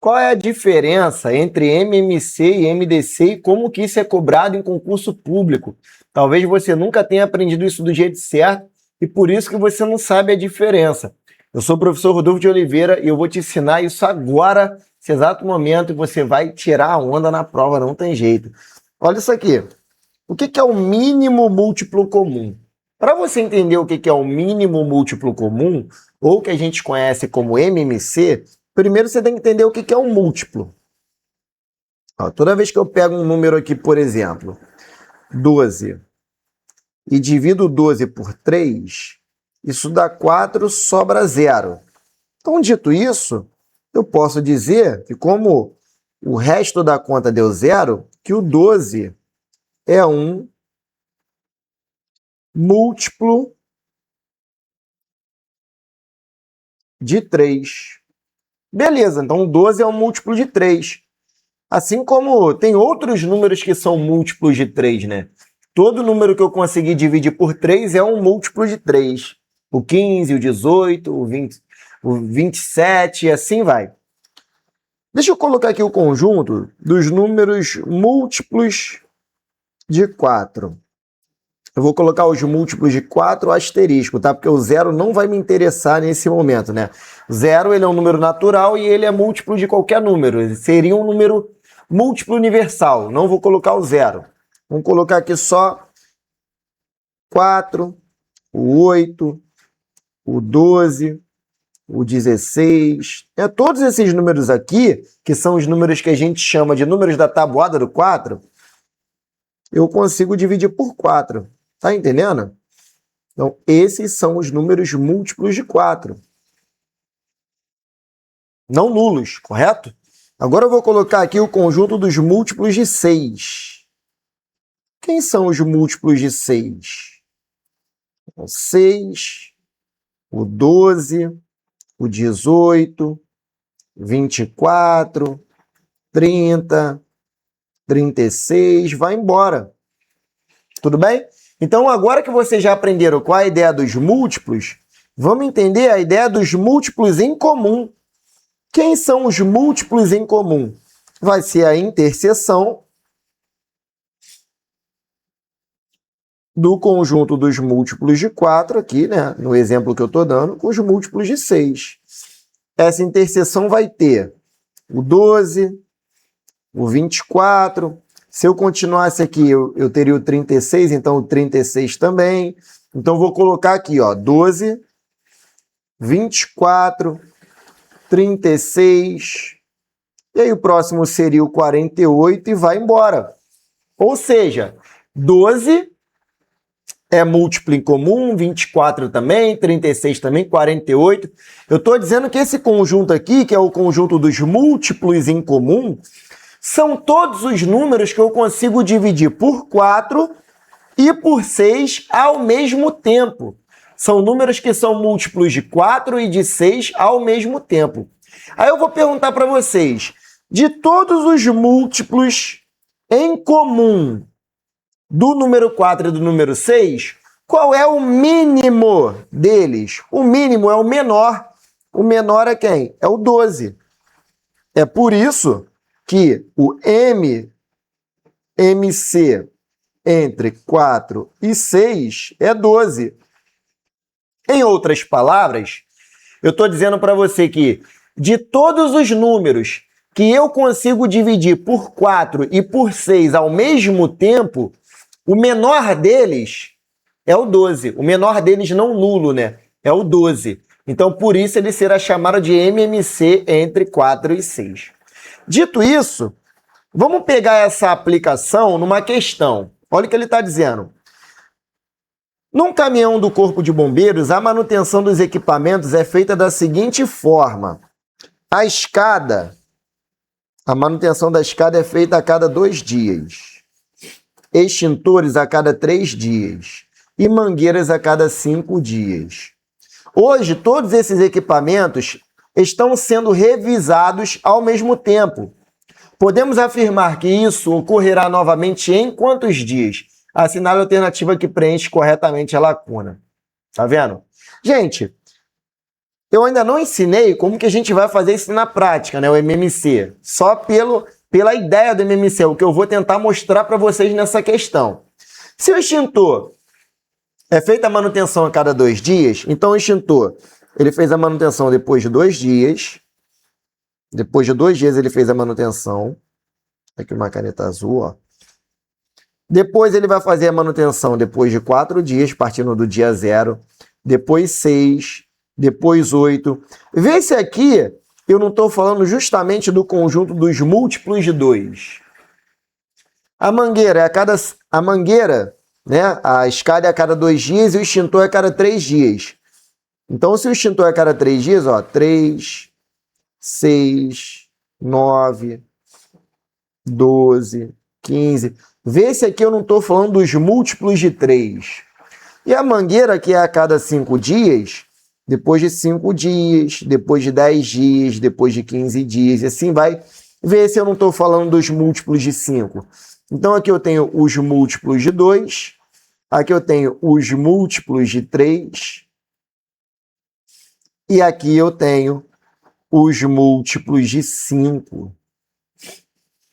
Qual é a diferença entre MMC e MDC e como que isso é cobrado em concurso público? Talvez você nunca tenha aprendido isso do jeito certo e por isso que você não sabe a diferença. Eu sou o professor Rodolfo de Oliveira e eu vou te ensinar isso agora, nesse exato momento, e você vai tirar a onda na prova, não tem jeito. Olha isso aqui. O que é o mínimo múltiplo comum? Para você entender o que é o mínimo múltiplo comum, ou que a gente conhece como MMC, primeiro você tem que entender o que é um múltiplo. Ó, toda vez que eu pego um número aqui, por exemplo, 12, e divido 12 por 3, isso dá 4, sobra 0. Então, dito isso, eu posso dizer que como o resto da conta deu 0, que o 12 é um múltiplo de 3. Beleza, então o 12 é um múltiplo de 3. Assim como tem outros números que são múltiplos de 3, né? Todo número que eu conseguir dividir por 3 é um múltiplo de 3. O 15, o 18, o 20, o 27 e assim vai. Deixa eu colocar aqui o conjunto dos números múltiplos de 4. Eu vou colocar os múltiplos de 4 asterisco, tá? Porque o 0 não vai me interessar nesse momento, né? 0, ele é um número natural e ele é múltiplo de qualquer número. Ele seria um número múltiplo universal. Não vou colocar o 0. Vamos colocar aqui só 4, o 8, o 12, o 16. Todos esses números aqui, que são os números que a gente chama de números da tabuada do 4, eu consigo dividir por 4. Tá entendendo? Então, esses são os números múltiplos de 4. Não nulos, correto? Agora eu vou colocar aqui o conjunto dos múltiplos de 6. Quem são os múltiplos de 6? O 6, o 12, o 18, 24, 30, 36, vai embora. Tudo bem? Então, agora que vocês já aprenderam qual é a ideia dos múltiplos, vamos entender a ideia dos múltiplos em comum. Quem são os múltiplos em comum? Vai ser a interseção do conjunto dos múltiplos de 4, aqui, né, no exemplo que eu estou dando, com os múltiplos de 6. Essa interseção vai ter o 12, o 24... Se eu continuasse aqui, eu teria o 36, então o 36 também. Então, vou colocar aqui, ó, 12, 24, 36. E aí, o próximo seria o 48 e vai embora. Ou seja, 12 é múltiplo em comum, 24 também, 36 também, 48. Eu estou dizendo que esse conjunto aqui, que é o conjunto dos múltiplos em comum, são todos os números que eu consigo dividir por 4 e por 6 ao mesmo tempo. São números que são múltiplos de 4 e de 6 ao mesmo tempo. Aí eu vou perguntar para vocês, de todos os múltiplos em comum do número 4 e do número 6, qual é o mínimo deles? O mínimo é o menor. O menor é quem? É o 12. É por isso que o MMC entre 4 e 6 é 12. Em outras palavras, eu estou dizendo para você que de todos os números que eu consigo dividir por 4 e por 6 ao mesmo tempo, o menor deles é o 12. O menor deles não nulo, né? É o 12. Então, por isso, ele será chamado de MMC entre 4 e 6. Dito isso, vamos pegar essa aplicação numa questão. Olha o que ele está dizendo. Num caminhão do Corpo de Bombeiros, a manutenção dos equipamentos é feita da seguinte forma. A manutenção da escada é feita a cada 2 dias. Extintores a cada 3 dias. E mangueiras a cada 5 dias. Hoje, todos esses equipamentos estão sendo revisados ao mesmo tempo. Podemos afirmar que isso ocorrerá novamente em quantos dias? Assinale a alternativa que preenche corretamente a lacuna. Tá vendo? Gente, eu ainda não ensinei como que a gente vai fazer isso na prática, né? O MMC. Só pela ideia do MMC, o que eu vou tentar mostrar para vocês nessa questão. Se o extintor é feita a manutenção a cada 2 dias, então o extintor, ele fez a manutenção depois de 2 dias. Depois de 2 dias ele fez a manutenção. Aqui uma caneta azul, ó. Depois ele vai fazer a manutenção depois de 4 dias, partindo do dia 0. Depois 6, depois 8. Vê se aqui eu não estou falando justamente do conjunto dos múltiplos de 2. A mangueira, né? A escada é a cada 2 dias e o extintor é a cada 3 dias. Então, se o extintor é a cada 3 dias, ó, 3, 6, 9, 12, 15. Vê se aqui eu não estou falando dos múltiplos de 3. E a mangueira, que é a cada 5 dias, depois de 5 dias, depois de 10 dias, depois de 15 dias, e assim vai. Vê se eu não estou falando dos múltiplos de 5. Então, aqui eu tenho os múltiplos de 2, aqui eu tenho os múltiplos de 3, e aqui eu tenho os múltiplos de 5.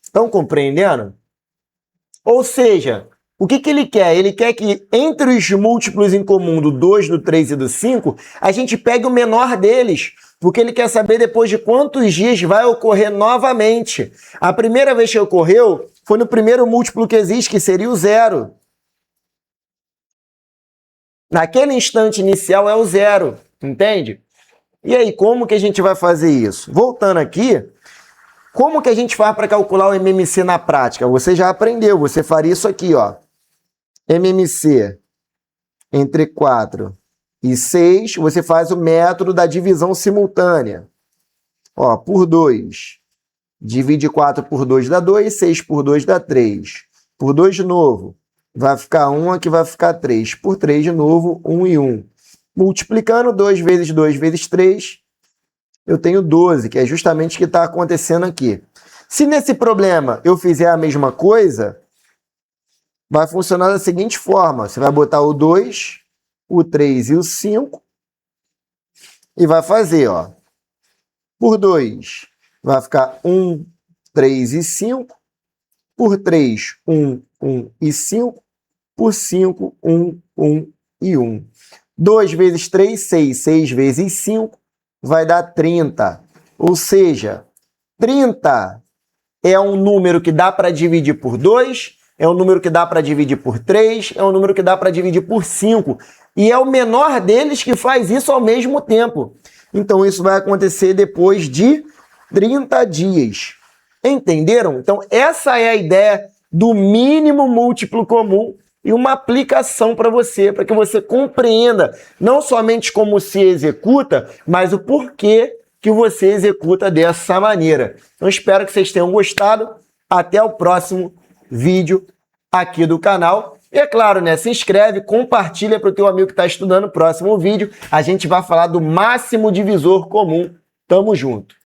Estão compreendendo? Ou seja, o que ele quer? Ele quer que entre os múltiplos em comum do 2, do 3 e do 5, a gente pegue o menor deles, porque ele quer saber depois de quantos dias vai ocorrer novamente. A primeira vez que ocorreu foi no primeiro múltiplo que existe, que seria o 0. Naquele instante inicial é o 0, entende? E aí, como que a gente vai fazer isso? Voltando aqui, como que a gente faz para calcular o MMC na prática? Você já aprendeu, você faria isso aqui, ó. MMC entre 4 e 6, você faz o método da divisão simultânea. Ó, por 2. Divide 4 por 2 dá 2, 6 por 2 dá 3. Por 2 de novo, vai ficar 1, aqui vai ficar 3. Por 3 de novo, 1 e 1. Multiplicando 2 vezes 2 vezes 3, eu tenho 12, que é justamente o que está acontecendo aqui. Se nesse problema eu fizer a mesma coisa, vai funcionar da seguinte forma. Você vai botar o 2, o 3 e o 5 e vai fazer, ó. Por 2 vai ficar 1, 3 e 5. Por 3, 1, 1 e 5. Por 5, 1, 1 e 1. 2 vezes 3, 6. 6 vezes 5 vai dar 30. Ou seja, 30 é um número que dá para dividir por 2, é um número que dá para dividir por 3, é um número que dá para dividir por 5. E é o menor deles que faz isso ao mesmo tempo. Então, isso vai acontecer depois de 30 dias. Entenderam? Então, essa é a ideia do mínimo múltiplo comum e uma aplicação para que você compreenda não somente como se executa, mas o porquê que você executa dessa maneira. Então, espero que vocês tenham gostado. Até o próximo vídeo aqui do canal. E é claro, né? Se inscreve, compartilha para o teu amigo que está estudando o próximo vídeo. A gente vai falar do máximo divisor comum. Tamo junto!